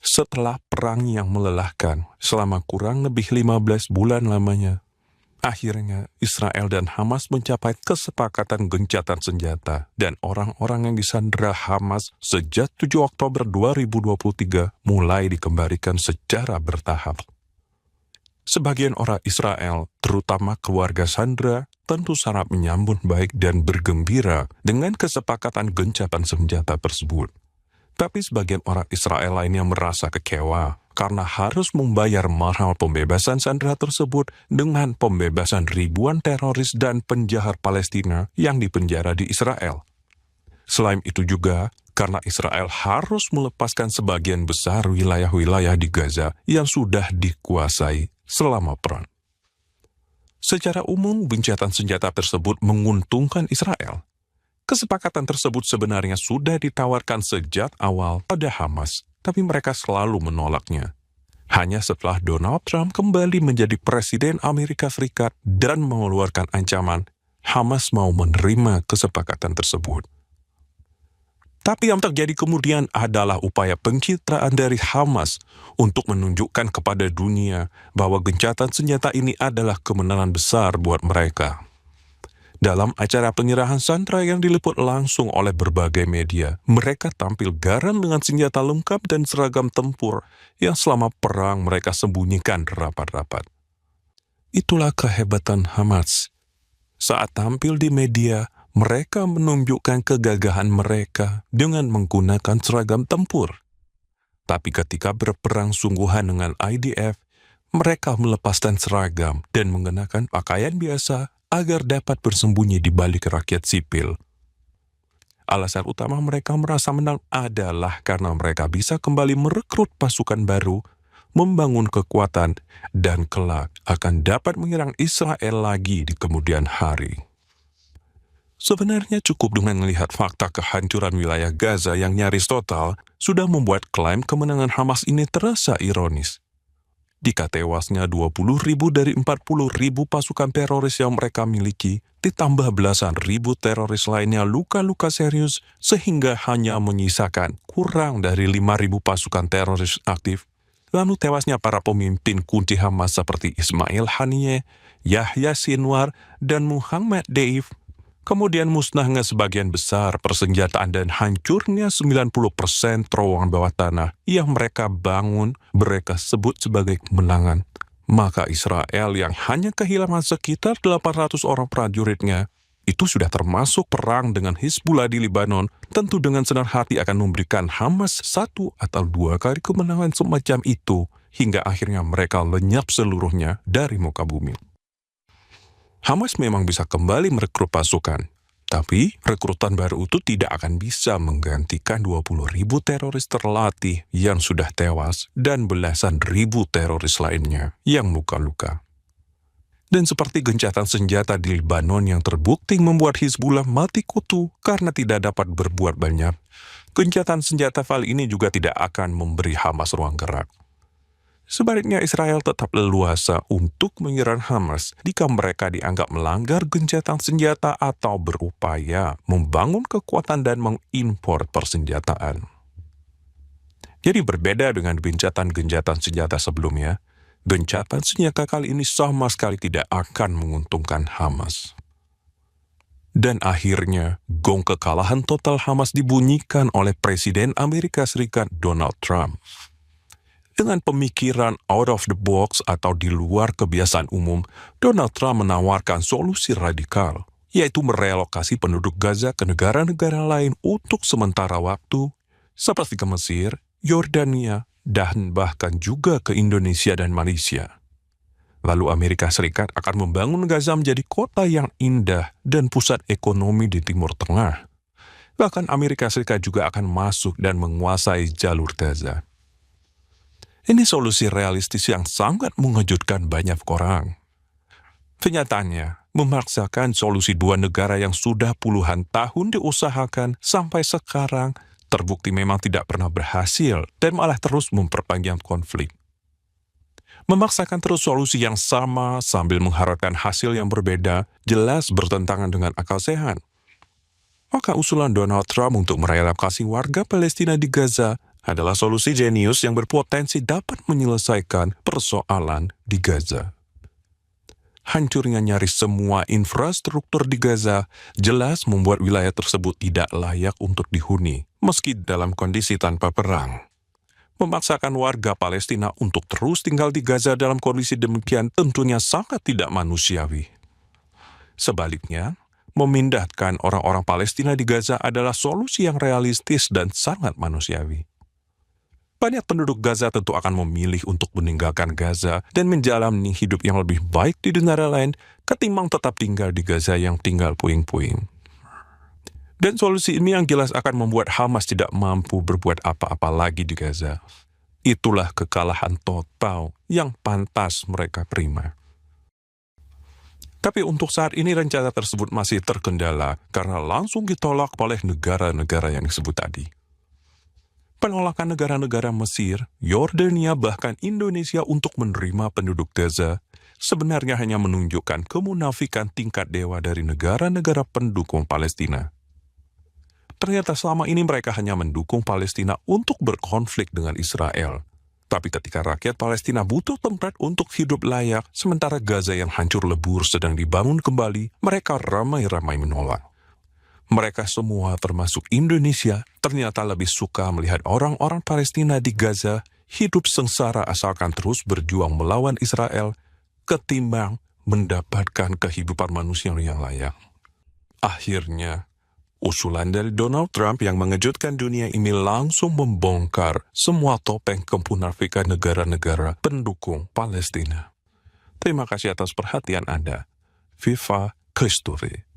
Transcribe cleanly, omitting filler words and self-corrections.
Setelah perang yang melelahkan selama kurang lebih 15 bulan lamanya, akhirnya Israel dan Hamas mencapai kesepakatan gencatan senjata dan orang-orang yang disandera Hamas sejak 7 Oktober 2023 mulai dikembalikan secara bertahap. Sebagian orang Israel, terutama keluarga sandera, tentu sangat menyambut baik dan bergembira dengan kesepakatan gencatan senjata tersebut. Tapi sebagian orang Israel lainnya merasa kecewa karena harus membayar mahal pembebasan sandera tersebut dengan pembebasan ribuan teroris dan penjahat Palestina yang dipenjara di Israel. Selain itu juga, karena Israel harus melepaskan sebagian besar wilayah-wilayah di Gaza yang sudah dikuasai selama perang. Secara umum, gencatan senjata tersebut menguntungkan Israel. Kesepakatan tersebut sebenarnya sudah ditawarkan sejak awal pada Hamas, tapi mereka selalu menolaknya. Hanya setelah Donald Trump kembali menjadi Presiden Amerika Serikat dan mengeluarkan ancaman, Hamas mau menerima kesepakatan tersebut. Tapi yang terjadi kemudian adalah upaya pencitraan dari Hamas untuk menunjukkan kepada dunia bahwa gencatan senjata ini adalah kemenangan besar buat mereka. Dalam acara penyerahan sandera yang diliput langsung oleh berbagai media, mereka tampil garang dengan senjata lengkap dan seragam tempur yang selama perang mereka sembunyikan rapat-rapat. Itulah kehebatan Hamas. Saat tampil di media, mereka menunjukkan kegagahan mereka dengan menggunakan seragam tempur. Tapi ketika berperang sungguhan dengan IDF, mereka melepaskan seragam dan mengenakan pakaian biasa agar dapat bersembunyi di balik rakyat sipil. Alasan utama mereka merasa menang adalah karena mereka bisa kembali merekrut pasukan baru, membangun kekuatan, dan kelak akan dapat menyerang Israel lagi di kemudian hari. Sebenarnya cukup dengan melihat fakta kehancuran wilayah Gaza yang nyaris total sudah membuat klaim kemenangan Hamas ini terasa ironis. Jika tewasnya 20.000 dari 40.000 pasukan teroris yang mereka miliki, ditambah belasan ribu teroris lainnya luka-luka serius sehingga hanya menyisakan kurang dari 5.000 pasukan teroris aktif, lalu tewasnya para pemimpin kunci Hamas seperti Ismail Haniyeh, Yahya Sinwar, dan Muhammad Deif, kemudian musnahnya sebagian besar persenjataan dan hancurnya 90% terowongan bawah tanah yang mereka bangun, mereka sebut sebagai kemenangan. Maka Israel yang hanya kehilangan sekitar 800 orang prajuritnya, itu sudah termasuk perang dengan Hizbullah di Lebanon, tentu dengan senang hati akan memberikan Hamas 1 atau 2 kali kemenangan semacam itu, hingga akhirnya mereka lenyap seluruhnya dari muka bumi. Hamas memang bisa kembali merekrut pasukan, tapi rekrutan baru itu tidak akan bisa menggantikan 20.000 teroris terlatih yang sudah tewas dan belasan ribu teroris lainnya yang luka-luka. Dan seperti gencatan senjata di Lebanon yang terbukti membuat Hizbullah mati kutu karena tidak dapat berbuat banyak, gencatan senjata kali ini juga tidak akan memberi Hamas ruang gerak. Sebaliknya Israel tetap leluasa untuk menyerang Hamas jika mereka dianggap melanggar gencatan senjata atau berupaya membangun kekuatan dan mengimpor persenjataan. Jadi berbeda dengan gencatan senjata sebelumnya, gencatan senjata kali ini sama sekali tidak akan menguntungkan Hamas. Dan akhirnya, gong kekalahan total Hamas dibunyikan oleh Presiden Amerika Serikat Donald Trump. Dengan pemikiran out of the box atau di luar kebiasaan umum, Donald Trump menawarkan solusi radikal, yaitu merelokasi penduduk Gaza ke negara-negara lain untuk sementara waktu, seperti ke Mesir, Yordania, dan bahkan juga ke Indonesia dan Malaysia. Lalu Amerika Serikat akan membangun Gaza menjadi kota yang indah dan pusat ekonomi di Timur Tengah. Bahkan Amerika Serikat juga akan masuk dan menguasai jalur Gaza. Ini solusi realistis yang sangat mengejutkan banyak orang. Kenyataannya, memaksakan solusi dua negara yang sudah puluhan tahun diusahakan sampai sekarang terbukti memang tidak pernah berhasil dan malah terus memperpanjang konflik. Memaksakan terus solusi yang sama sambil mengharapkan hasil yang berbeda jelas bertentangan dengan akal sehat. Maka usulan Donald Trump untuk merelokasi warga Palestina di Gaza adalah solusi jenius yang berpotensi dapat menyelesaikan persoalan di Gaza. Hancurnya nyaris semua infrastruktur di Gaza jelas membuat wilayah tersebut tidak layak untuk dihuni, meski dalam kondisi tanpa perang. Memaksakan warga Palestina untuk terus tinggal di Gaza dalam kondisi demikian tentunya sangat tidak manusiawi. Sebaliknya, memindahkan orang-orang Palestina di Gaza adalah solusi yang realistis dan sangat manusiawi. Banyak penduduk Gaza tentu akan memilih untuk meninggalkan Gaza dan menjalani hidup yang lebih baik di negara lain ketimbang tetap tinggal di Gaza yang tinggal puing-puing. Dan solusi ini yang jelas akan membuat Hamas tidak mampu berbuat apa-apa lagi di Gaza. Itulah kekalahan total yang pantas mereka terima. Tapi untuk saat ini rencana tersebut masih terkendala karena langsung ditolak oleh negara-negara yang disebut tadi. Penolakan negara-negara Mesir, Yordania, bahkan Indonesia untuk menerima penduduk Gaza sebenarnya hanya menunjukkan kemunafikan tingkat dewa dari negara-negara pendukung Palestina. Ternyata selama ini mereka hanya mendukung Palestina untuk berkonflik dengan Israel. Tapi ketika rakyat Palestina butuh tempat untuk hidup layak, sementara Gaza yang hancur lebur sedang dibangun kembali, mereka ramai-ramai menolak. Mereka semua termasuk Indonesia ternyata lebih suka melihat orang-orang Palestina di Gaza hidup sengsara asalkan terus berjuang melawan Israel ketimbang mendapatkan kehidupan manusia yang layak. Akhirnya, usulan dari Donald Trump yang mengejutkan dunia ini langsung membongkar semua topeng kemunafikan negara-negara pendukung Palestina. Terima kasih atas perhatian Anda. Viva Christus.